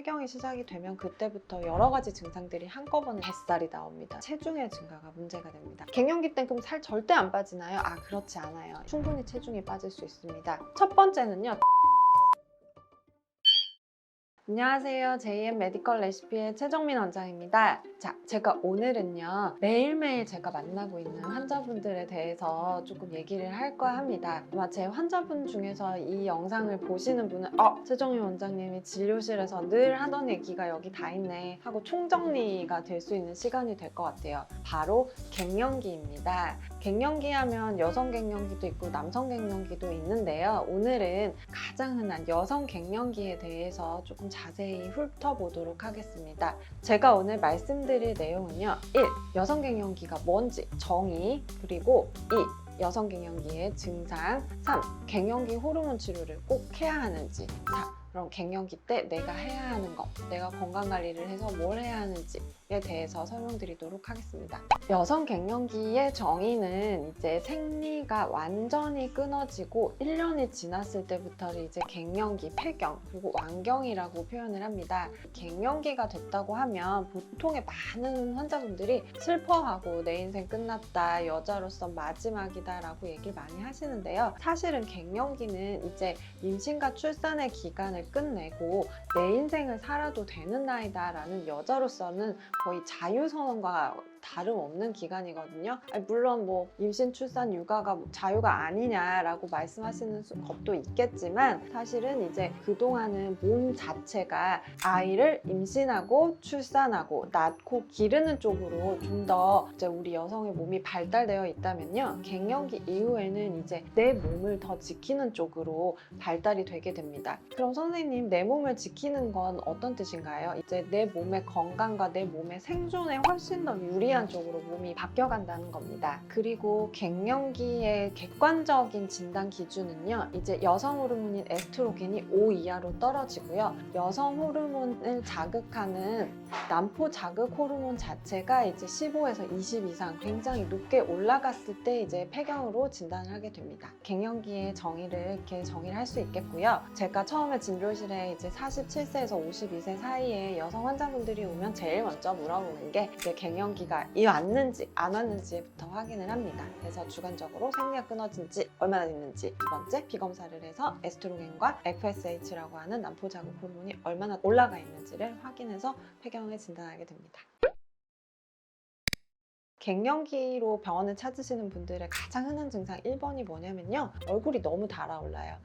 폐경이 시작이 되면 그때부터 여러 가지 증상들이 한꺼번에 뱃살이 나옵니다. 체중의 증가가 문제가 됩니다. 갱년기 땐 그럼 살 절대 안 빠지나요? 그렇지 않아요. 충분히 체중이 빠질 수 있습니다. 첫 번째는요. 안녕하세요. JM 메디컬 레시피의 최정민 원장입니다. 자, 제가 오늘은요, 매일매일 제가 만나고 있는 환자분들에 대해서 조금 얘기를 할까 합니다. 아마 제 환자분 중에서 이 영상을 보시는 분은 최정민 원장님이 진료실에서 늘 하던 얘기가 여기 다 있네 하고 총정리가 될 수 있는 시간이 될 것 같아요. 바로 갱년기입니다. 갱년기 하면 여성 갱년기도 있고 남성 갱년기도 있는데요. 오늘은 가장 흔한 여성 갱년기에 대해서 조금 자세히 훑어보도록 하겠습니다. 제가 오늘 말씀드릴 내용은요. 1. 여성 갱년기가 뭔지 정의, 그리고 2. 여성 갱년기의 증상, 3. 갱년기 호르몬 치료를 꼭 해야 하는지, 4. 그럼 갱년기 때 내가 해야 하는 것, 내가 건강관리를 해서 뭘 해야 하는지에 대해서 설명드리도록 하겠습니다. 여성 갱년기의 정의는 이제 생리가 완전히 끊어지고 1년이 지났을 때부터를 이제 갱년기, 폐경, 그리고 완경이라고 표현을 합니다. 갱년기가 됐다고 하면 보통의 많은 환자분들이 슬퍼하고 내 인생 끝났다, 여자로서 마지막이다 라고 얘기를 많이 하시는데요. 사실은 갱년기는 이제 임신과 출산의 기간을 끝내고 내 인생을 살아도 되는 나이다 라는 여자로서는 거의 자유선언과 다름없는 기간이거든요. 물론 뭐 임신, 출산, 육아가 자유가 아니냐라고 말씀하시는 것도 있겠지만 사실은 이제 그동안은 몸 자체가 아이를 임신하고 출산하고 낳고 기르는 쪽으로 좀 더 이제 우리 여성의 몸이 발달되어 있다면요. 갱년기 이후에는 이제 내 몸을 더 지키는 쪽으로 발달이 되게 됩니다. 그럼 선생님, 내 몸을 지키는 건 어떤 뜻인가요? 이제 내 몸의 건강과 내 몸의 생존에 훨씬 더 유리한 쪽으로 몸이 바뀌어간다는 겁니다. 그리고 갱년기의 객관적인 진단 기준은요, 이제 여성 호르몬인 에스트로겐이 5 이하로 떨어지고요, 여성 호르몬을 자극하는 남포 자극 호르몬 자체가 이제 15에서 20 이상 굉장히 높게 올라갔을 때 이제 폐경으로 진단을 하게 됩니다. 갱년기의 정의를 이렇게 정의를 할 수 있겠고요. 제가 처음에 진료실에 이제 47세에서 52세 사이에 여성 환자분들이 오면 제일 먼저 물어보는 게 이제 갱년기가 왔는지 안 왔는지부터 확인을 합니다. 그래서 주관적으로 생리가 끊어진 지 얼마나 됐는지, 두 번째 비검사를 해서 에스트로겐과 FSH라고 하는 남포 자극 호르몬이 얼마나 올라가 있는지를 확인해서 폐경을 진단하게 됩니다. 갱년기로 병원을 찾으시는 분들의 가장 흔한 증상 1번이 뭐냐면요, 얼굴이 너무 달아올라요.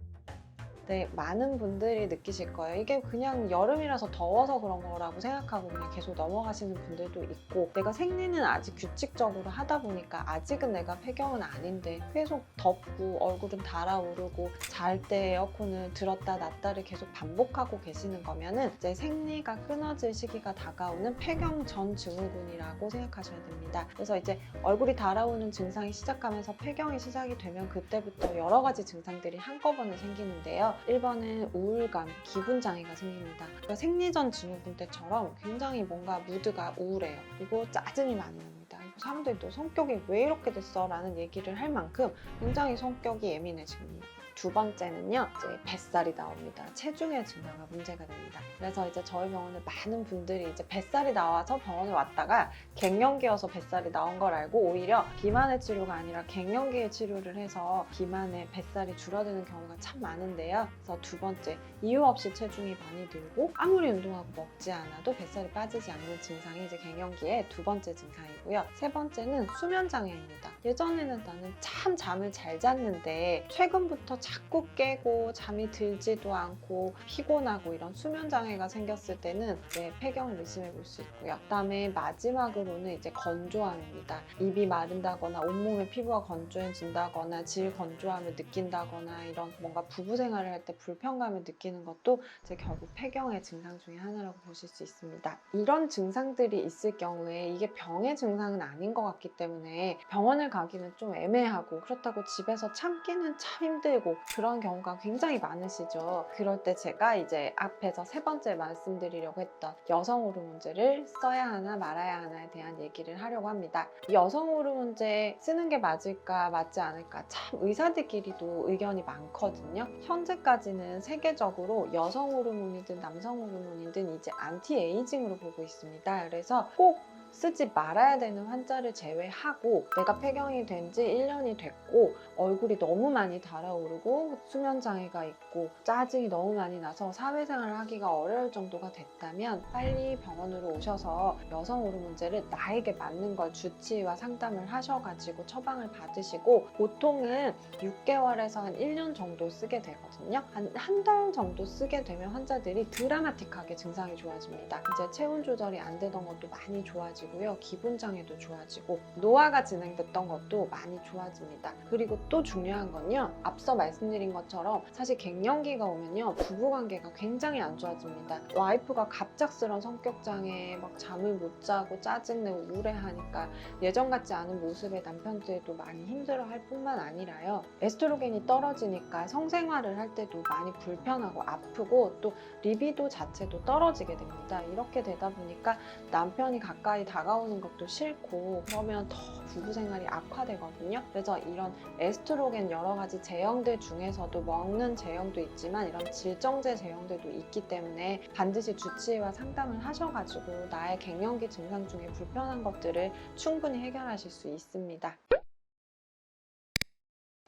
네, 많은 분들이 느끼실 거예요. 이게 그냥 여름이라서 더워서 그런 거라고 생각하고 그냥 계속 넘어가시는 분들도 있고, 내가 생리는 아직 규칙적으로 하다 보니까 아직은 내가 폐경은 아닌데 계속 덥고 얼굴은 달아오르고 잘 때 에어컨을 들었다 놨다를 계속 반복하고 계시는 거면은 이제 생리가 끊어질 시기가 다가오는 폐경 전 증후군이라고 생각하셔야 됩니다. 그래서 이제 얼굴이 달아오는 증상이 시작하면서 폐경이 시작이 되면 그때부터 여러 가지 증상들이 한꺼번에 생기는데요. 1번은 우울감, 기분장애가 생깁니다. 그러니까 생리전 증후군 때처럼 굉장히 뭔가 무드가 우울해요. 그리고 짜증이 많이 납니다. 사람들이 너 성격이 왜 이렇게 됐어? 라는 얘기를 할 만큼 굉장히 성격이 예민해집니다. 두 번째는요, 이제 뱃살이 나옵니다. 체중의 증가가 문제가 됩니다. 그래서 이제 저희 병원에 많은 분들이 이제 뱃살이 나와서 병원에 왔다가 갱년기여서 뱃살이 나온 걸 알고 오히려 비만의 치료가 아니라 갱년기의 치료를 해서 비만의 뱃살이 줄어드는 경우가 참 많은데요. 그래서 두 번째, 이유 없이 체중이 많이 늘고 아무리 운동하고 먹지 않아도 뱃살이 빠지지 않는 증상이 이제 갱년기의 두 번째 증상이고요. 세 번째는 수면 장애입니다. 예전에는 나는 참 잠을 잘 잤는데 최근부터 자꾸 깨고 잠이 들지도 않고 피곤하고 이런 수면 장애가 생겼을 때는 폐경을 의심해 볼 수 있고요. 그다음에 마지막으로는 이제 건조함입니다. 입이 마른다거나 온몸의 피부가 건조해진다거나 질 건조함을 느낀다거나 이런 뭔가 부부 생활을 할 때 불편감을 느끼는 것도 이제 결국 폐경의 증상 중에 하나라고 보실 수 있습니다. 이런 증상들이 있을 경우에 이게 병의 증상은 아닌 것 같기 때문에 병원을 가기는 좀 애매하고, 그렇다고 집에서 참기는 참 힘들고 하고 그런 경우가 굉장히 많으시죠. 그럴 때 제가 이제 앞에서 세 번째 말씀드리려고 했던 여성 호르몬제를 써야 하나 말아야 하나에 대한 얘기를 하려고 합니다. 여성 호르몬제 쓰는 게 맞을까 맞지 않을까 참 의사들끼리도 의견이 많거든요. 현재까지는 세계적으로 여성 호르몬이든 남성 호르몬이든 이제 안티에이징으로 보고 있습니다. 그래서 꼭 쓰지 말아야 되는 환자를 제외하고 내가 폐경이 된 지 1년이 됐고 얼굴이 너무 많이 달아오르고 수면장애가 있고 짜증이 너무 많이 나서 사회생활을 하기가 어려울 정도가 됐다면 빨리 병원으로 오셔서 여성 호르몬제를 나에게 맞는 걸 주치의와 상담을 하셔가지고 처방을 받으시고 보통은 6개월에서 한 1년 정도 쓰게 되거든요. 한 달 정도 쓰게 되면 환자들이 드라마틱하게 증상이 좋아집니다. 이제 체온 조절이 안 되던 것도 많이 좋아지고요. 기분 장애도 좋아지고 노화가 진행됐던 것도 많이 좋아집니다. 그리고 또 중요한 건요. 앞서 말씀드린 것처럼 사실 갱년기가 오면요. 부부관계가 굉장히 안 좋아집니다. 와이프가 갑작스런 성격 장애, 막 잠을 못 자고 짜증내고 우울해하니까 예전 같지 않은 모습의 남편들도 많이 힘들어할 뿐만 아니라요. 에스트로겐이 떨어지니까 성생활을 할 때도 많이 불편하고 아프고 또 리비도 자체도 떨어지게 됩니다. 이렇게 되다 보니까 남편이 가까이 다가오는 것도 싫고 그러면 더 부부 생활이 악화되거든요. 그래서 이런 에스트로겐 여러 가지 제형들 중에서도 먹는 제형도 있지만 이런 질정제 제형들도 있기 때문에 반드시 주치의와 상담을 하셔가지고 나의 갱년기 증상 중에 불편한 것들을 충분히 해결하실 수 있습니다.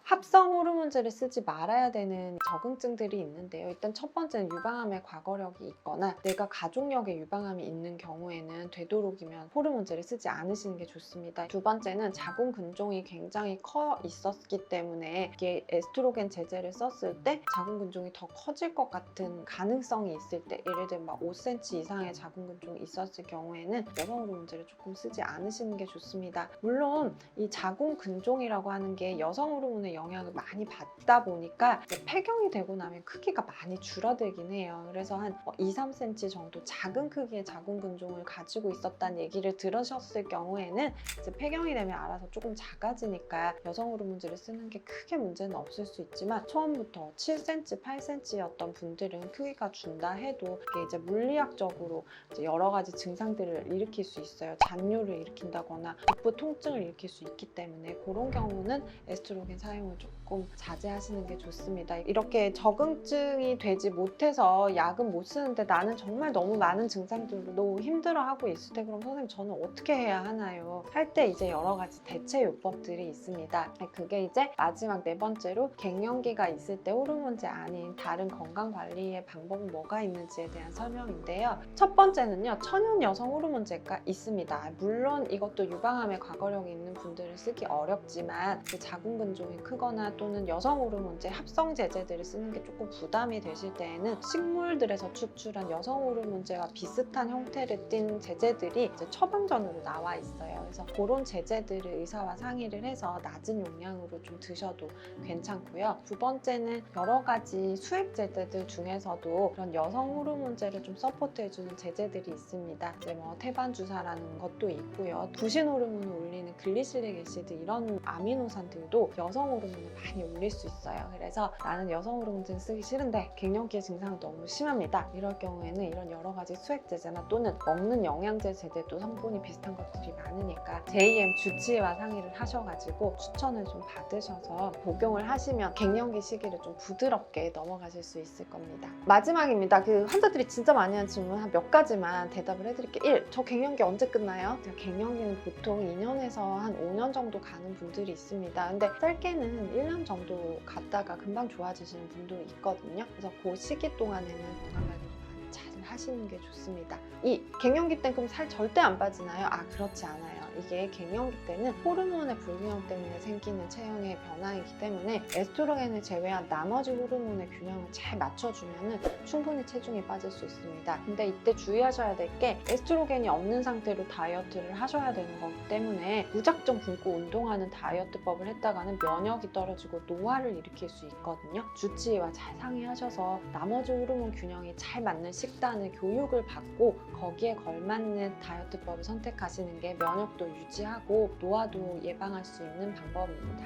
합성 호르몬제를 쓰지 말아야 되는 적응증들이 있는데요. 일단 첫 번째는 유방암의 과거력이 있거나 내가 가족력에 유방암이 있는 경우에는 되도록이면 호르몬제를 쓰지 않으시는 게 좋습니다. 두 번째는 자궁 근종이 굉장히 커 있었기 때문에 이게 에스트로겐 제제를 썼을 때 자궁 근종이 더 커질 것 같은 가능성이 있을 때 예를 들면 막 5cm 이상의 자궁 근종이 있었을 경우에는 여성 호르몬제를 조금 쓰지 않으시는 게 좋습니다. 물론 이 자궁 근종이라고 하는 게 여성 호르몬의 영향을 많이 받다 보니까 폐경이 되고 나면 크기가 많이 줄어들긴 해요. 그래서 한 2, 3cm 정도 작은 크기의 자궁 근종을 가지고 있었다는 얘기를 들으셨을 경우에는 이제 폐경이 되면 알아서 조금 작아지니까 여성 호르몬제를 쓰는 게 크게 문제는 없을 수 있지만 처음부터 7cm, 8cm였던 분들은 크기가 준다 해도 이게 이제 물리학적으로 이제 여러 가지 증상들을 일으킬 수 있어요. 잔뇨를 일으킨다거나 복부 통증을 일으킬 수 있기 때문에 그런 경우는 에스트로겐 사용을 조금 자제하시는 게 좋습니다. 이렇게 적응증이 되지 못해서 약은 못 쓰는데 나는 정말 너무 많은 증상들로 힘들어하고 있을 때 그럼 선생님 저는 어떻게 해야 하나요? 할 때 이제 여러 가지 대체 요법들이 있습니다. 그게 이제 마지막 네 번째로 갱년기가 있을 때 호르몬제 아닌 다른 건강 관리의 방법은 뭐가 있는지에 대한 설명인데요. 첫 번째는요. 천연 여성 호르몬제가 있습니다. 물론 이것도 유방암의 과거력이 있는 분들은 쓰기 어렵지만 자궁 근종이 크거나 또는 여성 호르몬제 합성 제제들을 쓰는 게 조금 부담이 되실 때에는 식물들에서 추출한 여성 호르몬제와 비슷한 형태를 띤 제제들이 이제 처방전으로 나와 있어요. 그래서 그런 제제들을 의사와 상의를 해서 낮은 용량으로 좀 드셔도 괜찮고요. 두 번째는 여러 가지 수액 제제들 중에서도 그런 여성 호르몬제를 좀 서포트해주는 제제들이 있습니다. 이제 뭐 태반 주사라는 것도 있고요. 부신 호르몬을 올리는 글리시릭 애시드 이런 아미노산들도 여성 호르몬을 많이 올릴 수 있어요. 그래서 나는 여성 호르몬제는 쓰기 싫은데 갱년기의 증상이 너무 심합니다. 이럴 경우에는 이런 여러 가지 수액 제제나 또는 먹는 영양제 제제도 성분이 비슷한 것들이 많으니까 JM 주치의와 상의를 하셔가지고 추천을 좀 받으셔서 복용을 하시면 갱년기 시기를 좀 부드럽게 넘어가실 수 있을 겁니다. 마지막입니다. 그 환자들이 진짜 많이 하는 질문 한 몇 가지만 대답을 해드릴게요. 1. 저 갱년기 언제 끝나요? 갱년기는 보통 2년에서 한 5년 정도 가는 분들이 있습니다. 근데 짧게는 1년 정도 갔다가 금방 좋아지시는 분도 있거든요. 그래서 그 시기 동안에는 건강관리를 많이 잘 하시는 게 좋습니다. 2. 갱년기 때 그럼 살 절대 안 빠지나요? 그렇지 않아요. 이게 갱년기 때는 호르몬의 불균형 때문에 생기는 체형의 변화이기 때문에 에스트로겐을 제외한 나머지 호르몬의 균형을 잘 맞춰주면 충분히 체중이 빠질 수 있습니다. 근데 이때 주의하셔야 될 게 에스트로겐이 없는 상태로 다이어트를 하셔야 되는 거기 때문에 무작정 굶고 운동하는 다이어트법을 했다가는 면역이 떨어지고 노화를 일으킬 수 있거든요. 주치의와 잘 상의하셔서 나머지 호르몬 균형이 잘 맞는 식단을 교육을 받고 거기에 걸맞는 다이어트법을 선택하시는 게 면역도 유지하고 노화도 예방할 수 있는 방법입니다.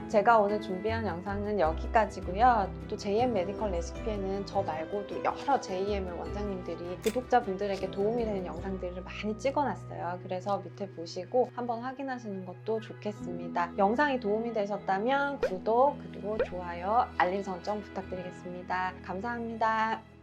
제가 오늘 준비한 영상은 여기까지고요. 또 JM 메디컬 레시피에는 저 말고도 여러 JM 원장님들이 구독자분들에게 도움이 되는 영상들을 많이 찍어놨어요. 그래서 밑에 보시고 한번 확인하시는 것도 좋겠습니다. 영상이 도움이 되셨다면 구독, 그리고 좋아요, 알림 설정 부탁드리겠습니다. 감사합니다.